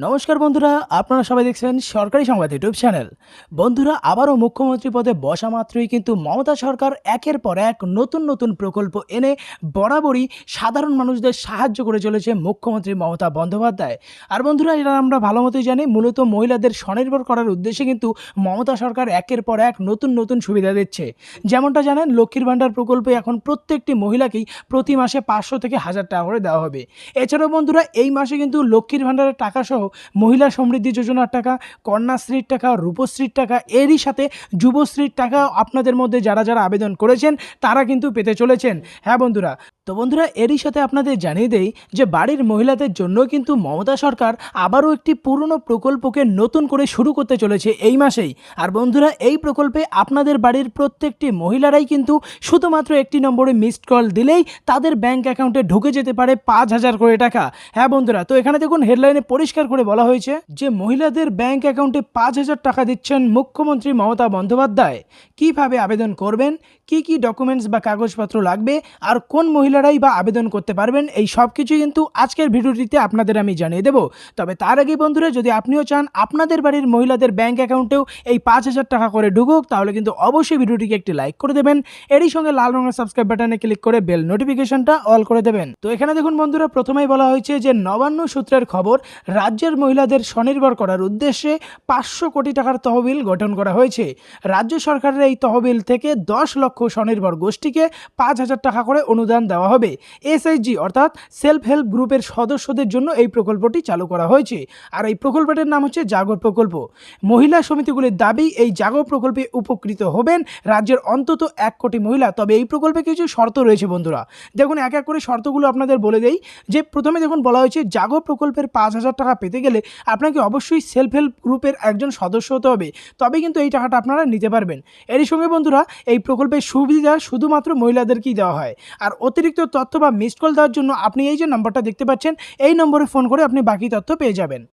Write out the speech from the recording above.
নমস্কার বন্ধুরা, আপনারা সবাই দেখছেন সরকারি সংবাদ ইউটিউব চ্যানেল। বন্ধুরা, আবারও মুখ্যমন্ত্রী পদে বসা মাত্রই কিন্তু মমতা সরকার একের পর এক নতুন নতুন প্রকল্প এনে বরাবরই সাধারণ মানুষদের সাহায্য করে চলেছে মুখ্যমন্ত্রী মমতা বন্দ্যোপাধ্যায়। আর বন্ধুরা, এটা আমরা ভালো মতোই জানি, মূলত মহিলাদের স্বনির্ভর করার উদ্দেশ্যে কিন্তু মমতা সরকার একের পর এক নতুন নতুন সুবিধা দিচ্ছে। যেমনটা জানেন, লক্ষ্মীর ভাণ্ডার প্রকল্পে এখন প্রত্যেকটি মহিলাকেই প্রতি মাসে 500 থেকে 1000 টাকা করে দেওয়া হবে। এছাড়াও বন্ধুরা, এই মাসে কিন্তু লক্ষ্মীর ভাণ্ডারের টাকা সহ মহিলা সমৃদ্ধি যোজনার টাকা, কন্যাশ্রীর টাকা, রূপশ্রীর টাকা, এরই সাথে যুবশ্রীর টাকা আপনাদের মধ্যে যারা যারা আবেদন করেছেন তারা কিন্তু পেতে চলেছেন। হ্যাঁ বন্ধুরা, তো বন্ধুরা, এরই সাথে আপনাদের জানিয়ে দেই যে বাড়ির মহিলাদের জন্য কিন্তু মমতা সরকার আবারও একটি পুরনো প্রকল্পকে নতুন করে শুরু করতে চলেছে এই মাসেই। আর বন্ধুরা, এই প্রকল্পে আপনাদের বাড়ির প্রত্যেকটি মহিলারাই কিন্তু শুধুমাত্র একটি নম্বরে মিসড কল দিলেই তাদের ব্যাংক অ্যাকাউন্টে ঢুকে যেতে পারে 5000 করে টাকা। হ্যাঁ বন্ধুরা, তো এখানে দেখুন হেডলাইনে পরিষ্কার করে বলা হয়েছে যে মহিলাদের ব্যাংক অ্যাকাউন্টে 5000 টাকা দিচ্ছেন মুখ্যমন্ত্রী মমতা বন্দ্যোপাধ্যায়। কিভাবে আবেদন করবেন, কি ডকুমেন্টস বা কাগজপত্র লাগবে, আর কোন মহিলারাই বা আবেদন করতে পারবেন, এই সব কিছু কিন্তু আজকের ভিডিওটিতে আপনাদের আমি জানিয়ে দেবো। তবে তার আগে বন্ধুরা, যদি আপনিও চান আপনাদের বাড়ির মহিলাদের ব্যাংক অ্যাকাউন্টেও এই 5000 টাকা করে ঢুকুক, তাহলে কিন্তু অবশ্যই ভিডিওটিকে একটি লাইক করে দেবেন। এরই সঙ্গে লাল রঙের সাবস্ক্রাইব বাটনে ক্লিক করে বেল নোটিফিকেশনটা অল করে দেবেন। তো এখানে দেখুন বন্ধুরা, প্রথমেই বলা হয়েছে যে নবান্ন সূত্রের খবর, রাজ্যের মহিলাদের স্বনির্ভর করার উদ্দেশ্যে 500 কোটি টাকার তহবিল গঠন করা হয়েছে। রাজ্য সরকারের এই তহবিল থেকে 10 লক্ষ স্বনির্ভর গোষ্ঠীকে 5000 টাকা করে অনুদান দেওয়া হবে। এসএইচজি অর্থাৎ সেলফ হেল্প গ্রুপের সদস্যদের জন্য এই প্রকল্পটি চালু করা হয়েছে। আর এই প্রকল্পটির নাম হচ্ছে জাগর প্রকল্প। মহিলা সমিতিগুলির দাবি, এই জাগর প্রকল্পে উপকৃত হবেন রাজ্যের অন্তত 1 কোটি মহিলা। তবে এই প্রকল্পে কিছু শর্ত রয়েছে বন্ধুরা। দেখুন, এক এক করে শর্তগুলো আপনাদের বলে দেই। যে প্রথমে দেখুন বলা হয়েছে, জাগর প্রকল্পের 5000 টাকা পেতে গেলে আপনাকে অবশ্যই সেলফ হেল্প গ্রুপের একজন সদস্য হতে হবে, তবে কিন্তু এই টাকাটা আপনারা নিতে পারবেন। এরই সঙ্গে বন্ধুরা, এই প্রকল্পের সুবিধা শুধুমাত্র মহিলাদেরকেই দেওয়া হয়। আর অতিরিক্ত তথ্য বা মিসড কল দেওয়ার জন্য আপনি এই যে নাম্বারটা দেখতে পাচ্ছেন, এই নম্বরে ফোন করে আপনি বাকি তথ্য পেয়ে যাবেন।